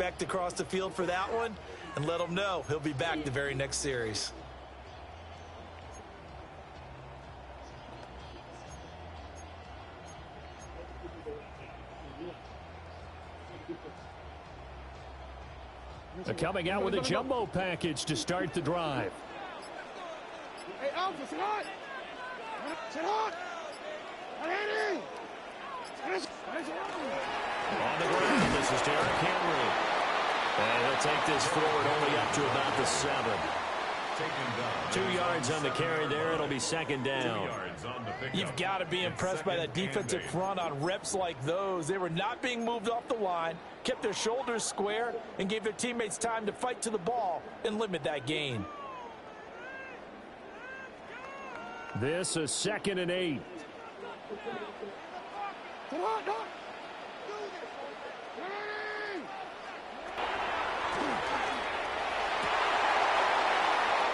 respect across the field for that one and let him know he'll be back the very next series. They're coming out with a jumbo package to start the drive. Hey, Alpha, sit on! Sit on! Ready! On the ground, this is Derrick Henry. And he'll take this forward only up to about the 7. 2 yards on the carry there. It'll be second down. You've got to be impressed by that defensive front on reps like those. They were not being moved off the line, kept their shoulders square, and gave their teammates time to fight to the ball and limit that gain. This is 2nd and 8.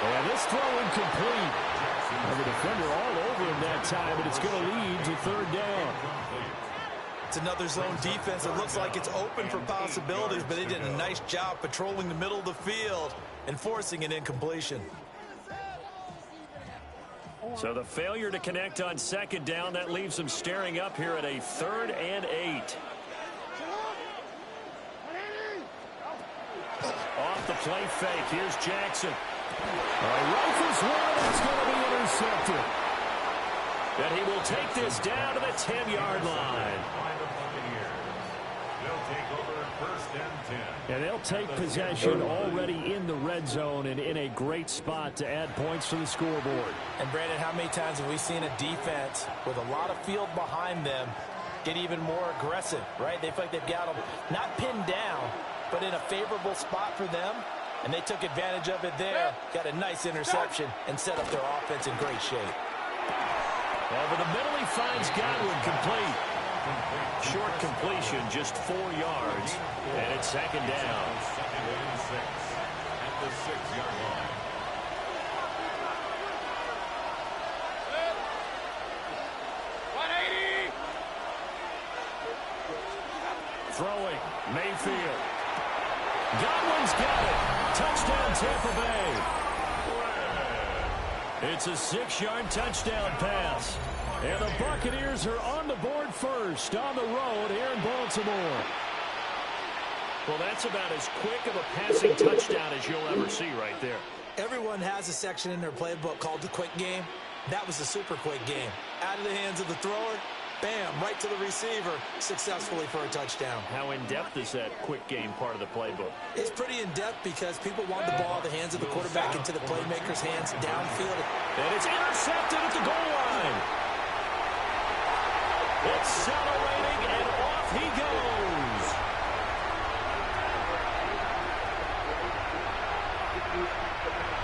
And this throw incomplete. And the defender all over him that time, and it's going to lead to 3rd down. It's another zone defense. It looks like it's open for possibilities, but they did a nice job patrolling the middle of the field and forcing an incompletion. So the failure to connect on 2nd down, that leaves them staring up here at a 3rd and 8. Off the play fake, here's Jackson. Rifles one, that's going to be intercepted. And he will take this down to the 10-yard line. And they'll take possession already in the red zone and in a great spot to add points to the scoreboard. And Brandon, how many times have we seen a defense with a lot of field behind them get even more aggressive, right? They feel like they've got them not pinned down, but in a favorable spot for them. And they took advantage of it there. Got a nice interception and set up their offense in great shape. Over the middle, he finds Godwin complete. Short completion, just 4 yards. And it's 2nd down. 2nd and 6 at the 6-yard line. Throwing, Mayfield. Godwin's got it. Touchdown, Tampa Bay. It's a 6-yard touchdown pass. And the Buccaneers are on the board first on the road here in Baltimore. Well, that's about as quick of a passing touchdown as you'll ever see right there. Everyone has a section in their playbook called the quick game. That was a super quick game. Out of the hands of the thrower, bam, right to the receiver, successfully for a touchdown. How in-depth is that quick game part of the playbook? It's pretty in-depth because people want the ball out of the hands of the quarterback into the playmaker's hands downfield. And it's intercepted at the goal line. Accelerating, and off he goes.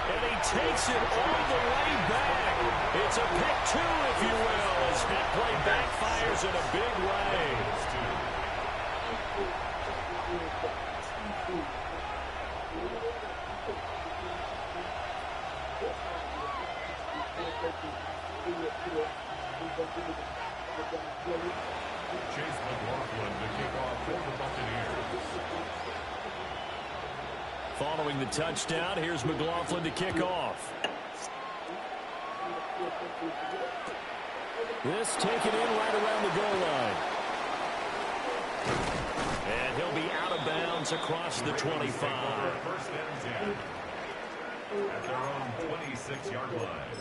And he takes it all the way back. It's a pick 2, if you will, as that play backfires in a big way. Chase McLaughlin to kick off for the Buccaneers. Following the touchdown, here's McLaughlin to kick off. This taken in right around the goal line. And he'll be out of bounds across the 25. 1st and 10 at their own 26-yard line.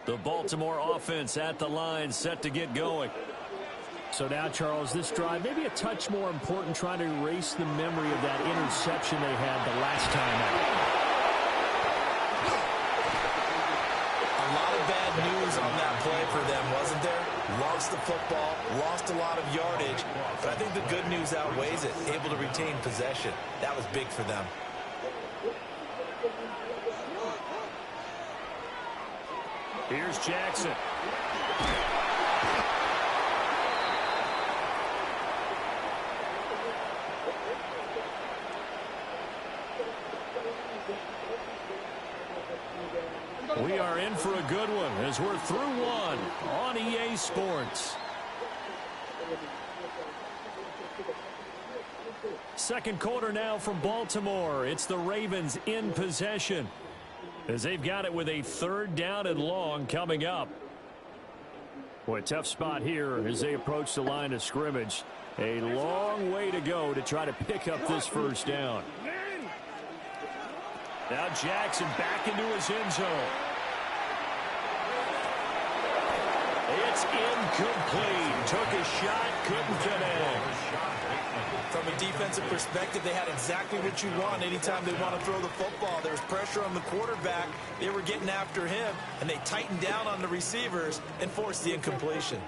The Baltimore offense at the line, set to get going. So now, Charles, this drive maybe a touch more important, trying to erase the memory of that interception they had the last time out. A lot of bad news on that play for them, wasn't there? Lost the football, lost a lot of yardage, but I think the good news outweighs it. Able to retain possession. That was big for them. Here's Jackson. We are are in for a good one as we're through one on EA Sports. Second quarter now from Baltimore. It's the Ravens in possession as they've got it with a 3rd down and long coming up. Boy, tough spot here as they approach the line of scrimmage. A long way to go to try to pick up this 1st down. Now Jackson back into his end zone. It's incomplete. Took a shot, couldn't connect. From a defensive perspective, they had exactly what you want anytime they want to throw the football. There was pressure on the quarterback. They were getting after him, and they tightened down on the receivers and forced the incompletion.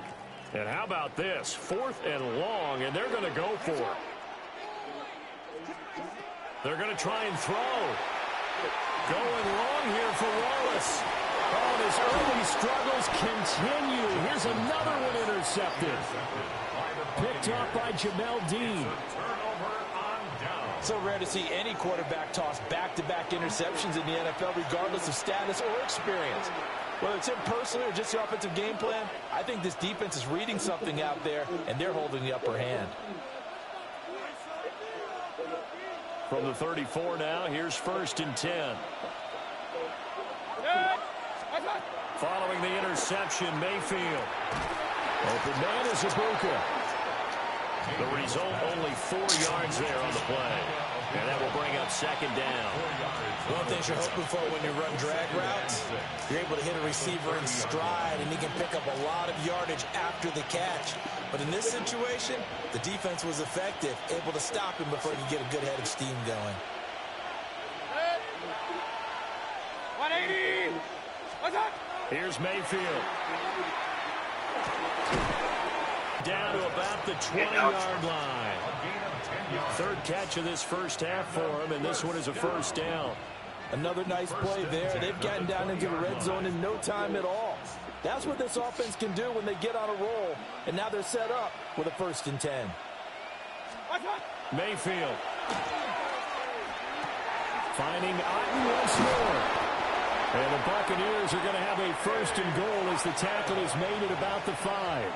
And how about this? 4th and long, and they're going to go for it. They're going to try and throw. Going long here for Wallace. Oh, and his early struggles continue. Here's another one intercepted. Picked up by Jamel Dean. So rare to see any quarterback toss back-to-back interceptions in the NFL, regardless of status or experience. Whether it's him personally or just the offensive game plan, I think this defense is reading something out there, and they're holding the upper hand. From the 34 now, here's 1st and 10. Following the interception, Mayfield. Open man is Ibuka. The result, only 4 yards there on the play. And that will bring up 2nd down. One thing you're hoping for when you run drag routes, you're able to hit a receiver in stride, and he can pick up a lot of yardage after the catch. But in this situation, the defense was effective, able to stop him before he could get a good head of steam going. 180! What's up? Here's Mayfield. Down to about the 20-yard line. 3rd catch of this 1st half for him, and this one is a 1st down. Another nice play there. They've gotten down into the red zone in no time at all. That's what this offense can do when they get on a roll, and now they're set up with a 1st and 10. Mayfield. Finding Otten once more. And the Buccaneers are going to have a 1st and goal as the tackle is made at about the 5.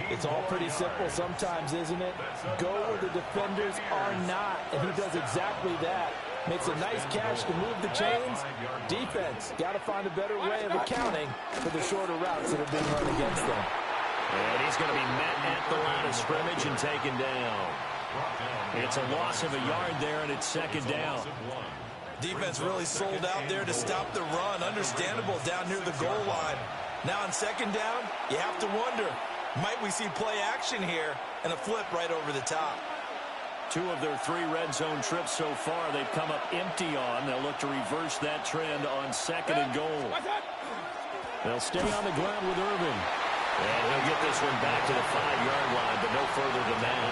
It's all pretty simple sometimes, isn't it? Go where the defenders are not, and he does exactly that. Makes a nice catch to move the chains. Defense, got to find a better way of accounting for the shorter routes that are being run against them. And he's going to be met at the line of scrimmage and taken down. It's a loss of a yard there, and it's 2nd down. Defense really sold out there to stop the run. Understandable down near the goal line. Now on 2nd down, you have to wonder, might we see play action here and a flip right over the top? 2 of their 3 red zone trips so far they've come up empty on. They'll look to reverse that trend on 2nd and goal. They'll stay on the ground with Irvin. And he'll get this one back to the 5-yard line, but no further than that.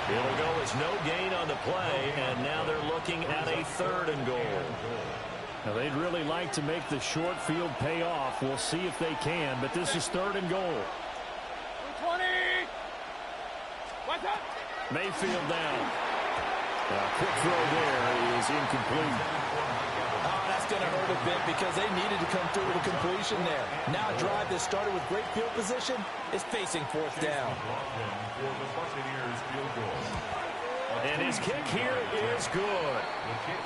It'll go as no gain on the play, and now they're looking at a 3rd and goal. Now, they'd really like to make the short field pay off. We'll see if they can, but this is 3rd and goal. 20! What's up? Mayfield down. A quick throw there is incomplete. Oh, that's going to hurt a bit because they needed to come through with a completion there. Now a drive that started with great field position is facing 4th down. And his kick here is good.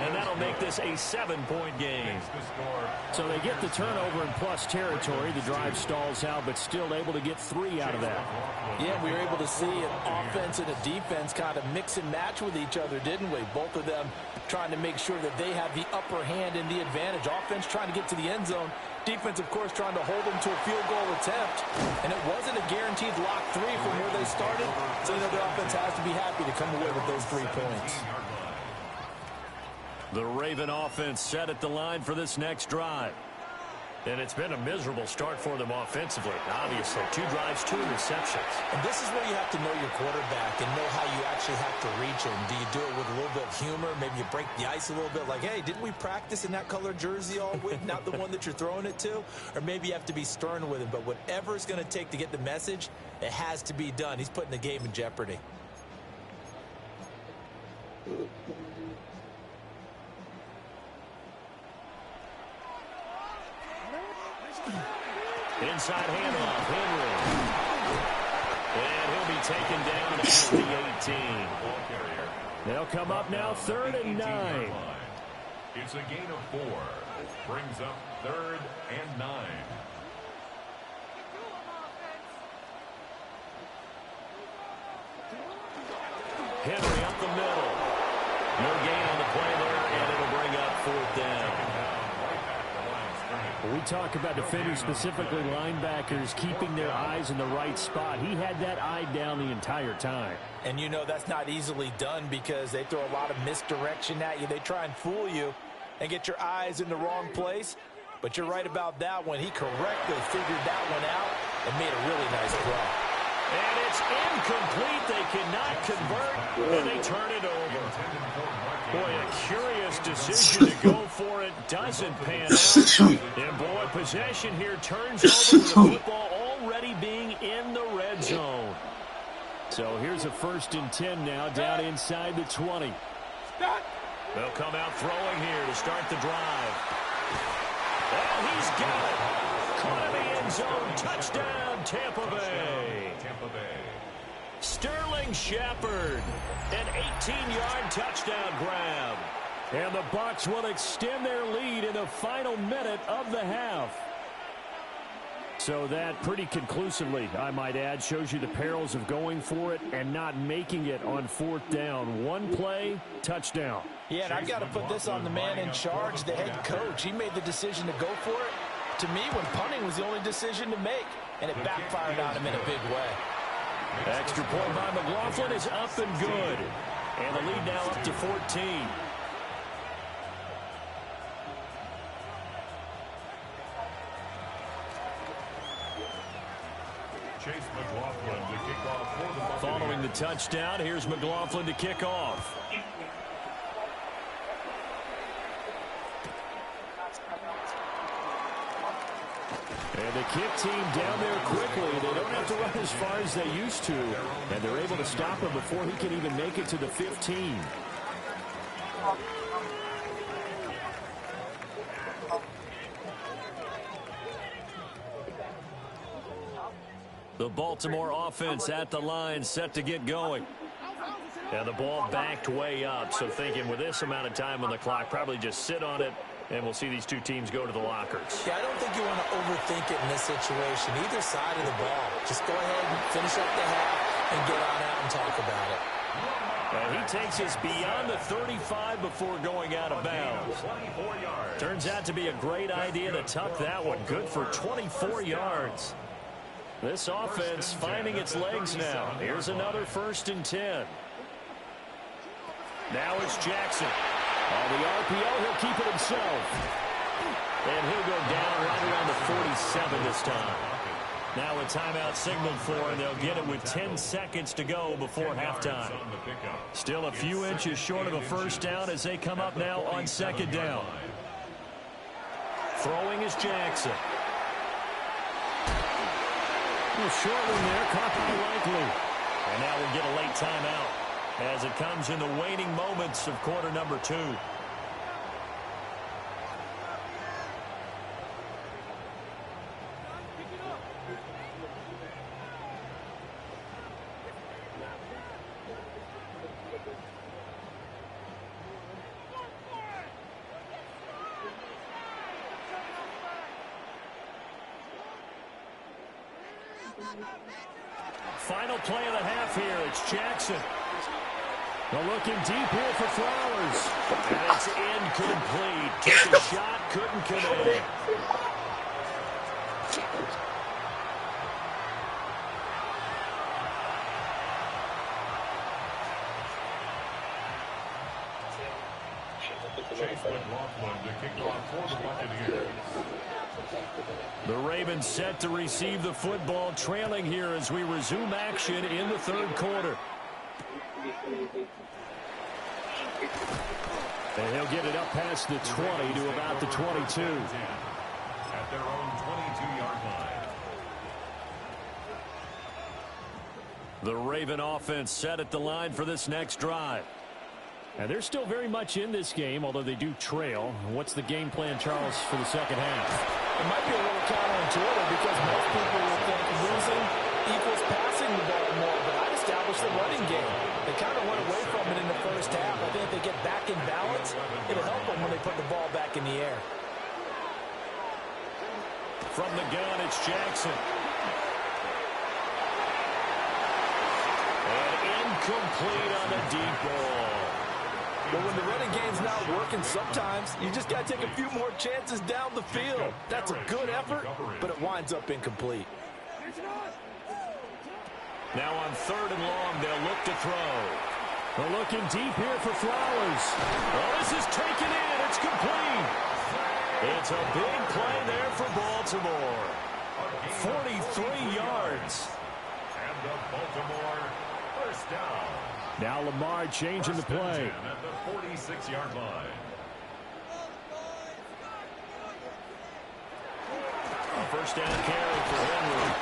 And that'll make this a 7-point game. So they get the turnover in plus territory. The drive stalls out, but still able to get 3 out of that. Yeah, we were able to see an offense and a defense kind of mix and match with each other, didn't we? Both of them trying to make sure that they have the upper hand and the advantage. Offense trying to get to the end zone. Defense, of course, trying to hold them to a field goal attempt. And it wasn't a guaranteed lock 3 from where they started. So, you know, the offense has to be happy to come away with those 3 points. The Raven offense set at the line for this next drive. And it's been a miserable start for them offensively. Obviously, 2 drives, 2 interceptions. And this is where you have to know your quarterback and know how you actually have to reach him. Do you do it with a little bit of humor? Maybe you break the ice a little bit like, hey, didn't we practice in that color jersey all week, not the one that you're throwing it to? Or maybe you have to be stern with him. But whatever it's going to take to get the message, it has to be done. He's putting the game in jeopardy. Inside handoff, Henry. And he'll be taken down at the 18. They'll come up now 3rd and 9. It's a gain of 4. Brings up 3rd and 9. Henry up the middle. No gain on the play there, and it'll bring up 4th down. When we talk about defenders, specifically linebackers, keeping their eyes in the right spot. He had that eye down the entire time. And you know that's not easily done because they throw a lot of misdirection at you. They try and fool you and get your eyes in the wrong place. But you're right about that one. He correctly figured that one out and made a really nice play. And it's incomplete. They cannot convert, and they turn it over. Boy, a curious decision to go for it. Doesn't pan out. And boy, possession here turns over with the football already being in the red zone. So here's a 1st and 10 now, down inside the 20. They'll come out throwing here to start the drive. And he's got it. Caught in the end zone. Touchdown, Tampa Bay. Sterling Shepard, an 18-yard touchdown grab. And the Bucs will extend their lead in the final minute of the half. So that pretty conclusively, I might add, shows you the perils of going for it and not making it on 4th down. One play, touchdown. Yeah, and I've got to put this on the man in charge, the head coach. He made the decision to go for it. To me, when punting was the only decision to make, and it backfired on him in a big way. Extra point by McLaughlin is up and good. And the lead now up to 14. Chase McLaughlin to kick off for the Buccaneers. Following the touchdown, here's McLaughlin to kick off. And the kick team down there quickly. They don't have to run as far as they used to. And they're able to stop him before he can even make it to the 15. The Baltimore offense at the line, set to get going. And the ball backed way up, so thinking with this amount of time on the clock, probably just sit on it, and we'll see these two teams go to the lockers. Yeah, I don't think you want to overthink it in this situation. Either side of the ball. Just go ahead and finish up the half and get on out and talk about it. And he takes us beyond the 35 before going out of bounds. Turns out to be a great idea to tuck that one. Good for 24 yards. This offense finding its legs now. Here's another 1st and 10. Now it's Jackson. On the RPO, he'll keep it himself. And he'll go down right around the 47 this time. Now a timeout signaled for, and they'll get it with 10 seconds to go before halftime. Still a few inches short of a 1st down as they come up now on 2nd down. Throwing is Jackson. A short one there, caught by Likely. And now we'll get a late timeout as it comes in the waning moments of quarter number 2. Final play of the half here. It's Jackson. They're looking deep here for Flowers. And it's incomplete. Took a shot, couldn't connect. Chase McLaughlin to kick off for the Buccaneers. The Ravens set to receive the football, trailing here as we resume action in the 3rd quarter. And he'll get it up past the 20 to about the 22. At their own 22-yard line. The Raven offense set at the line for this next drive. And they're still very much in this game, although they do trail. What's the game plan, Charles, for the second half? It might be a little counterintuitive because back in balance, it'll help them when they put the ball back in the air. From the gun, it's Jackson. And incomplete on the deep ball. But when the running game's not working, sometimes you just got to take a few more chances down the field. That's a good effort, but it winds up incomplete. Now on 3rd and long, they'll look to throw. They're looking deep here for Flowers. Oh, this is taken in. It's complete. It's a big play there for Baltimore. 43 yards. And the Baltimore first down. Now Lamar changing the play. At the 46-yard line. A first down carry for Henry.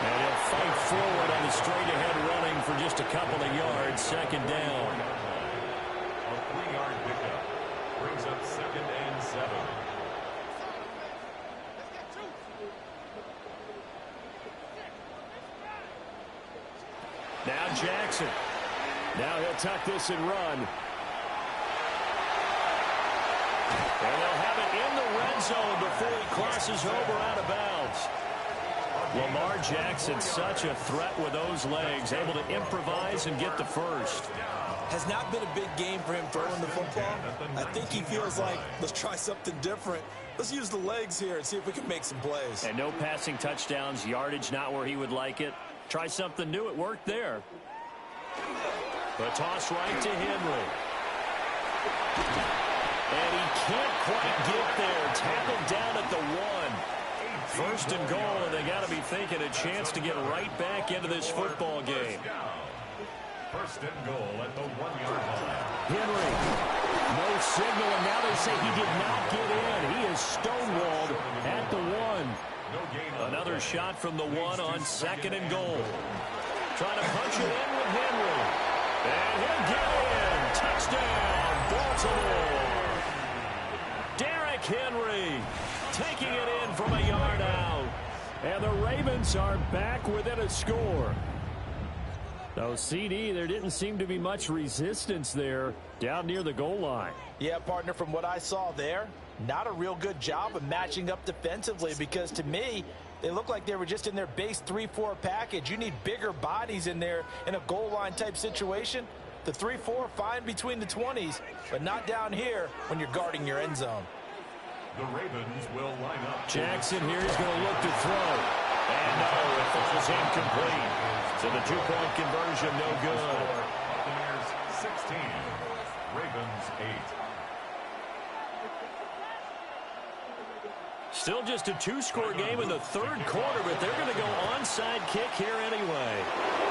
And he'll fight forward on the straight-ahead running for just a couple of yards. 2nd down. A 3-yard pickup brings up 2nd and 7. Now Jackson. Now he'll tuck this and run. And they'll have it in the red zone before he crosses over out of bounds. Lamar Jackson, such a threat with those legs, able to improvise and get the first. Has not been a big game for him throwing the football. I think he feels like, let's try something different. Let's use the legs here and see if we can make some plays. And no passing touchdowns, yardage not where he would like it. Try something new. It worked there. The toss right to Henry. And he can't quite get there. Tackled down at the 1. 1st and goal, and they got to be thinking a chance to get right back into this football game. 1st and goal at the 1-yard line. Henry, no signal, and now they say he did not get in. He is stonewalled at the 1. Another shot from the 1 on 2nd and goal. Trying to punch it in with Henry. And he'll get in. Touchdown, Baltimore. Derrick Henry taking it in from a yard out. And the Ravens are back within a score. Though CD, there didn't seem to be much resistance there down near the goal line. Yeah, partner, from what I saw there, not a real good job of matching up defensively, because to me, they look like they were just in their base 3-4 package. You need bigger bodies in there in a goal line type situation. The 3-4, fine between the 20s, but not down here when you're guarding your end zone. The Ravens will line up. Jackson here is going to look to throw. And no, it falls incomplete. So the 2-point conversion, no good. Buccaneers 16, Ravens 8. Still just a 2-score game in the 3rd quarter, but they're going to go onside kick here anyway.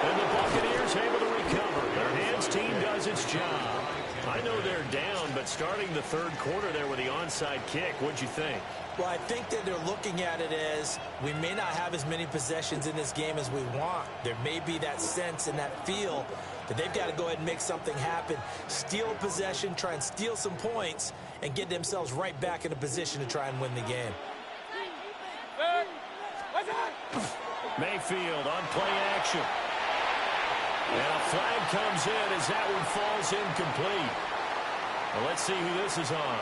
And the Buccaneers able to recover. Their hands team does its job. I know they're down, but starting the 3rd quarter there with the onside kick, what'd you think? Well, I think that they're looking at it as we may not have as many possessions in this game as we want. There may be that sense and that feel that they've got to go ahead and make something happen, steal a possession, try and steal some points, and get themselves right back in a position to try and win the game. Mayfield on play action. And a flag comes in as that one falls incomplete. Well, let's see who this is on.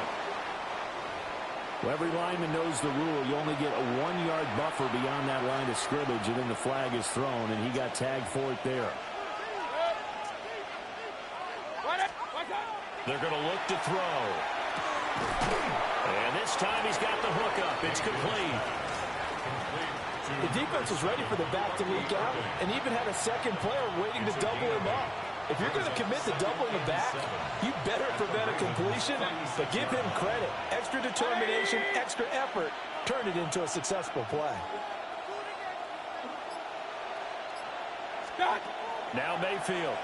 Well, every lineman knows the rule. You only get a 1-yard buffer beyond that line of scrimmage, and then the flag is thrown, and he got tagged for it there. They're going to look to throw. And this time he's got the hook up. It's complete. The defense was ready for the back to leak out and even had a second player waiting to double him up. If you're going to commit to doubling him back, you better prevent a completion, but give him credit. Extra determination, extra effort, turned it into a successful play. Now Mayfield.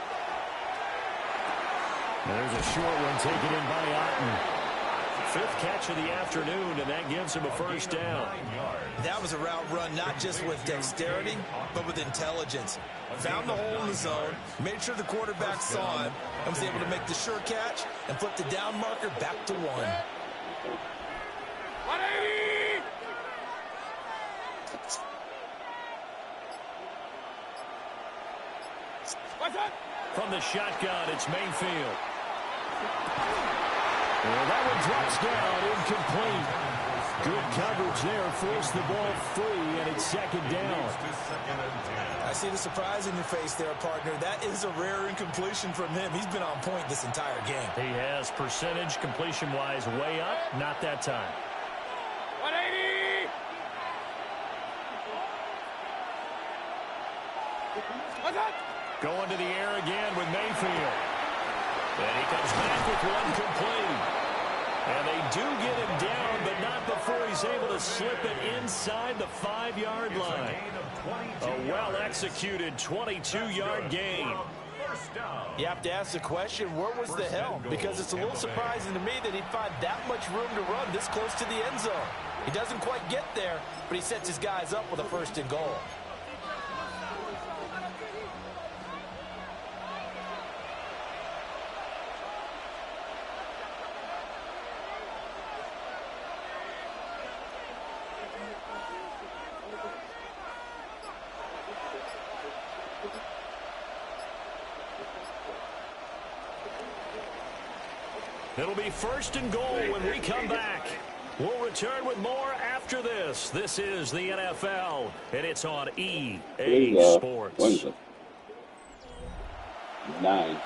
There's a short one taken in by Otten. 5th catch of the afternoon, and that gives him a first down. That was a route run not just with dexterity, but with intelligence. Found the hole in the zone, made sure the quarterback saw him, and was able to make the sure catch and flip the down marker back to 1. 180! From the shotgun, it's Mayfield. And that one drops down, incomplete. Good coverage there, forced the ball free, and it's second down. I see the surprise in your face there, partner. That is a rare incompletion from him. He's been on point this entire game. He has percentage completion-wise way up, not that time. 180! Going to the air again with Mayfield. And he comes back with one complete. And they do get him down, but not before he's able to slip it inside the 5-yard line. A well-executed 22-yard gain. You have to ask the question, where was the help? Because it's a little surprising to me that he'd find that much room to run this close to the end zone. He doesn't quite get there, but he sets his guys up with a 1st and goal. It'll be 1st and goal when we come back. We'll return with more after this. This is the NFL, and it's on EA Sports. What is it? 9.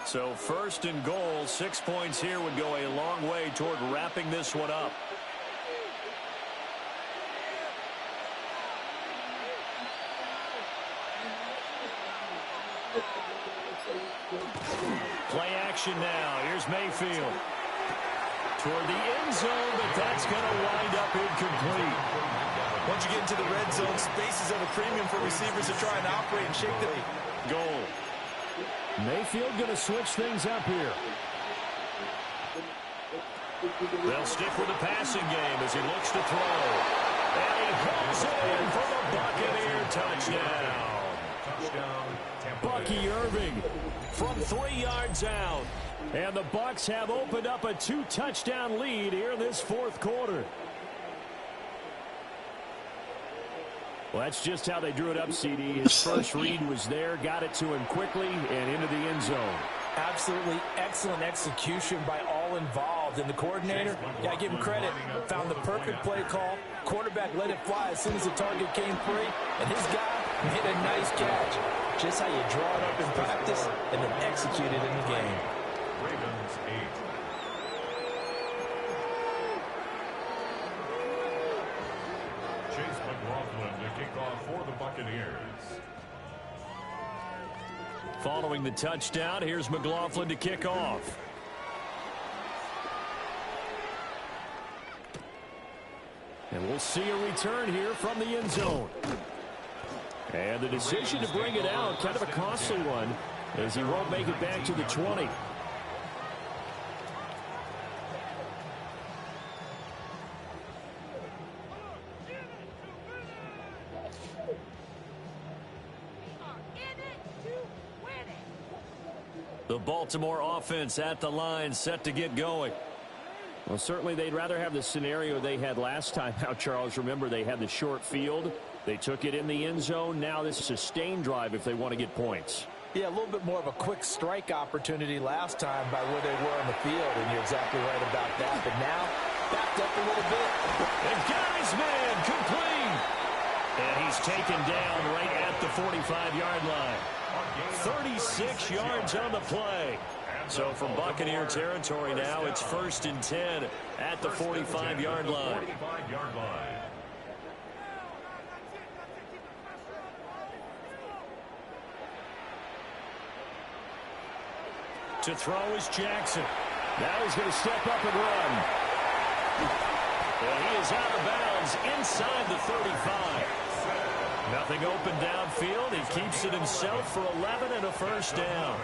So 1st and goal, 6 points here would go a long way toward wrapping this one up. Play action now. Here's Mayfield. Toward the end zone, but that's going to wind up incomplete. Once you get into the red zone, spaces have a premium for receivers to try and operate and shake the goal. Mayfield going to switch things up here. They'll stick with the passing game as he looks to throw. And he hooks it in for the Buccaneer touchdown. Bucky Irving from 3 yards out. And the Bucs have opened up a 2-touchdown lead here in this 4th quarter. Well, that's just how they drew it up, CD. His first read was there, got it to him quickly, and into the end zone. Absolutely excellent execution by all involved. And the coordinator, got to give him credit, found the perfect play call. Quarterback let it fly as soon as the target came free, and his guy made a nice catch. Just how you draw it up in practice and then execute it in the game. Ravens 8. Chase McLaughlin to kick off for the Buccaneers. Following the touchdown, here's McLaughlin to kick off. And we'll see a return here from the end zone. And the decision to bring it out, kind of a costly one, as he won't make it back to the 20. The Baltimore offense at the line, set to get going. Well, certainly they'd rather have the scenario they had last time out, Charles. Remember, they had the short field. They took it in the end zone. Now this is a sustained drive if they want to get points. Yeah, a little bit more of a quick strike opportunity last time by where they were on the field, and you're exactly right about that. But now, backed up a little bit. And Gary's man, complete. And he's taken down right at the 45-yard line. 36 yards on the play. So from Buccaneer territory now, it's 1st and 10 at the 45-yard line. To throw is Jackson. Now he's going to step up and run. And he is out of bounds inside the 35. Nothing open downfield. He keeps it himself for 11 and a first down.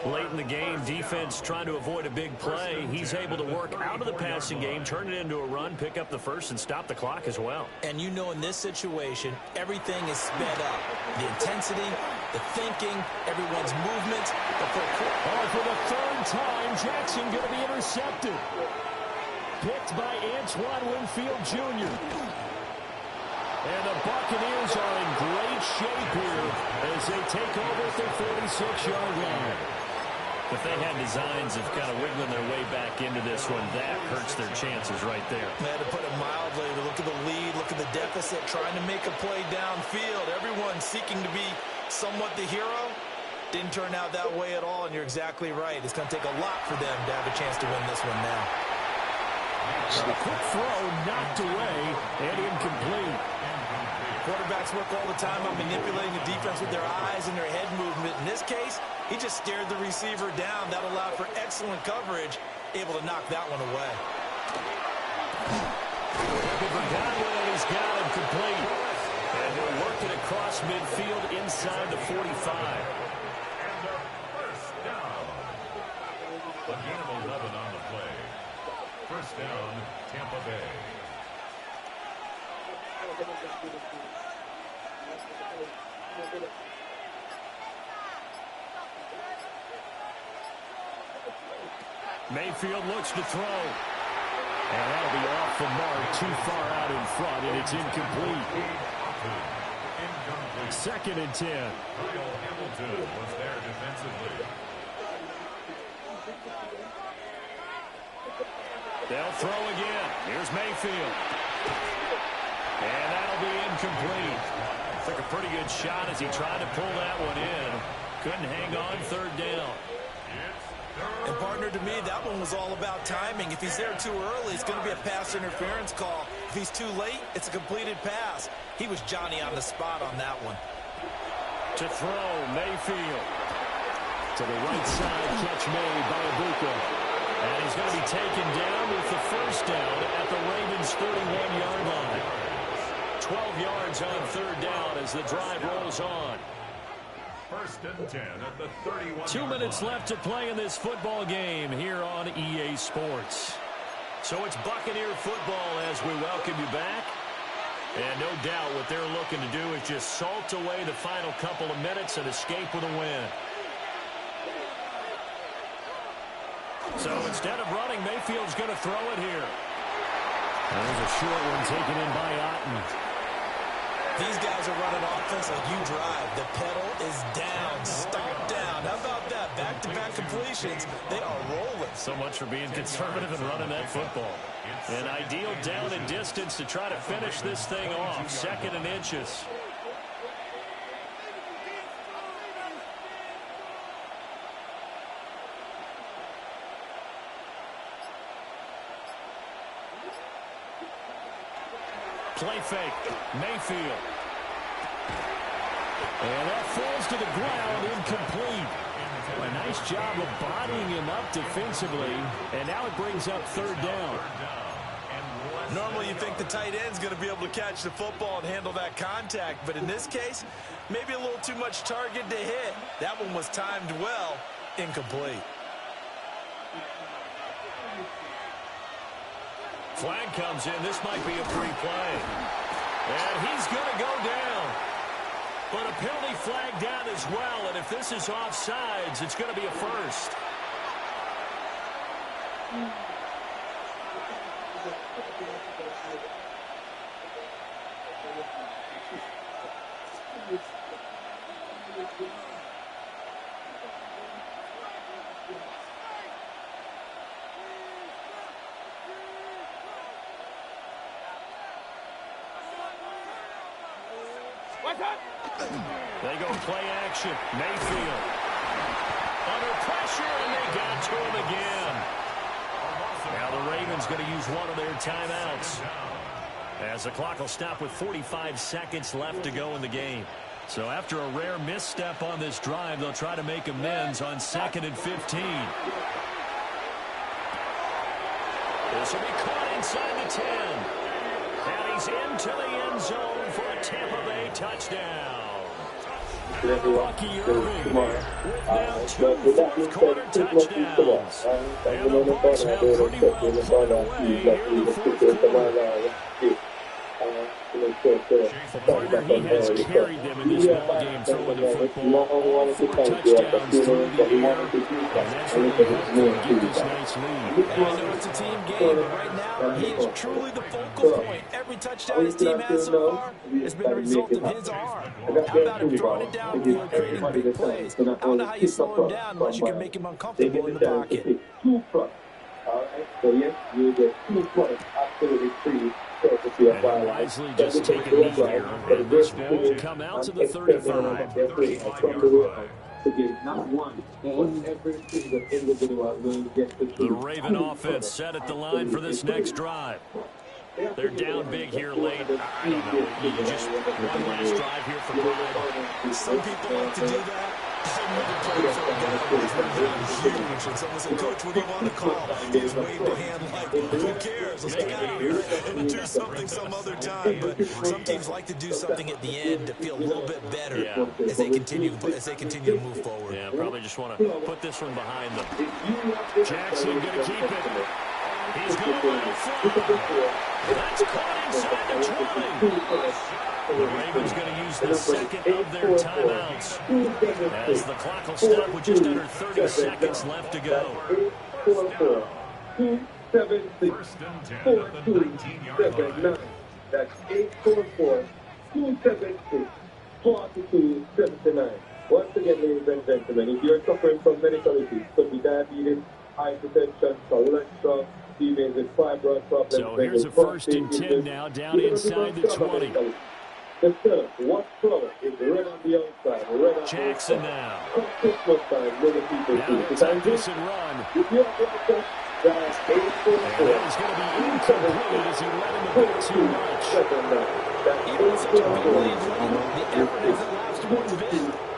Late in the game, defense trying to avoid a big play. He's able to work out of the passing game, turn it into a run, pick up the first, and stop the clock as well. And you know in this situation, everything is sped up. The intensity, the thinking, everyone's movements. For the third time, Jackson going to be intercepted. Picked by Antoine Winfield Jr. And the Buccaneers are in great shape here as they take over at their 46-yard line. If they had designs of kind of wiggling their way back into this one, that hurts their chances right there. To put it mildly, look at the lead, look at the deficit, trying to make a play downfield. Everyone seeking to be somewhat the hero. Didn't turn out that way at all, and you're exactly right. It's going to take a lot for them to have a chance to win this one now. A quick throw knocked away and incomplete. Quarterbacks work all the time on manipulating the defense with their eyes and their head movement. In this case, he just stared the receiver down. That allowed for excellent coverage, able to knock that one away. Looking for Godwin, and he's got him complete. And they'll work it across midfield inside the 45. And their first down. A gain of 11 on the play. First down, Tampa Bay. Mayfield looks to throw. And that'll be off the mark, too far out in front, and it's incomplete. Second and 10. Kyle Hamilton was there defensively. They'll throw again. Here's Mayfield. And that'll be incomplete. Took a pretty good shot as he tried to pull that one in. Couldn't hang on, third down. And partner, to me, that one was all about timing. If he's there too early, it's going to be a pass interference call. If he's too late, it's a completed pass. He was Johnny on the spot on that one. To throw, Mayfield. To the right side, catch made by Ibuka. And he's going to be taken down with the first down at the Ravens' 31-yard line. 12 yards on third down as the drive rolls on. First and 10 at the 31. 2 minutes left to play in this football game here on EA Sports. So it's Buccaneer football as we welcome you back. And no doubt what they're looking to do is just salt away the final couple of minutes and escape with a win. So instead of running, Mayfield's going to throw it here. There's a short one taken in by Otten. These guys are running offense like you drive. The pedal is down, stomp down. How about that? Back-to-back completions. They are rolling. So much for being conservative and running that football. An ideal down and distance to try to finish this thing off. Second and inches. Play fake. Mayfield. And that falls to the ground, incomplete. A nice job of bodying him up defensively. And now it brings up third down. Normally you think the tight end's going to be able to catch the football and handle that contact. But in this case, maybe a little too much target to hit. That one was timed well. Incomplete. Flag comes in. This might be a free play. And he's going to go down. But a penalty flag down as well. And if this is offsides, it's going to be a first. They go play action. Mayfield. Under pressure, and they got to him again. Now the Ravens going to use one of their timeouts. As the clock will stop with 45 seconds left to go in the game. So after a rare misstep on this drive, they'll try to make amends on 2nd and 15. This will be caught inside the 10. And he's into the end zone for a Tampa Bay touchdown. Bucky Irving with now 2 fourth-quarter touchdowns. And the Bucs have pretty well put away here in the fourth quarter. Partner, he has carried them in this ballgame throwing the football. All 4 touchdowns through the air, and that's really helped them get this nice lead. And I know it's a team game, but right now he is truly the focal point. Every touchdown his team has so far has been a result of his arm. How about him throwing it downfield, creating big plays? I don't know how you slow him down unless you can make him uncomfortable in the pocket. So yes, you get 2 points, absolutely free. And wisely just take a knee here, and this ball will come out to the 35. 35-yard line. Not one, but every single individual will get to The Raven offense set at the line for this next drive. They're down big here late. I don't know. You just one last drive here for pride. Some people like to do that. I never played for a guy who was huge. And someone said, Coach, what do you want to call? He's waved a hand like, who cares? Let's get out of here and do something some other time. But some teams like to do something at the end to feel a little bit better as they continue to move forward. Yeah, probably just want to put this one behind them. Jackson going to keep it. He's going to let it fly. That's caught inside the 20. The Ravens going to use the second of their timeouts as the clock will stop with just under 30 seconds left to go. First and 10 at the 19-yard line. That's 844-276-4279. Once again, ladies and gentlemen, if you're suffering from medical issues, could be diabetes, hypertension, cholesterol, females with fibroid problems. So here's a first and 10 now, down inside the 20. The third, what color is red on the outside? Red on Jackson now. Christmas time, many people Now see. they'll take this and run. If you're going that's And that is going to be incomplete as he let him a bit too much. Even with such a big lead, the effort isn't last one bit.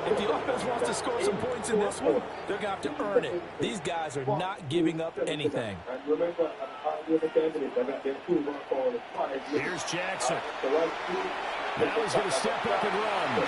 If the offense wants to score some points in this one, they're going to have to earn it. These guys are not giving up anything. Here's Jackson. Now he's going to step up and run.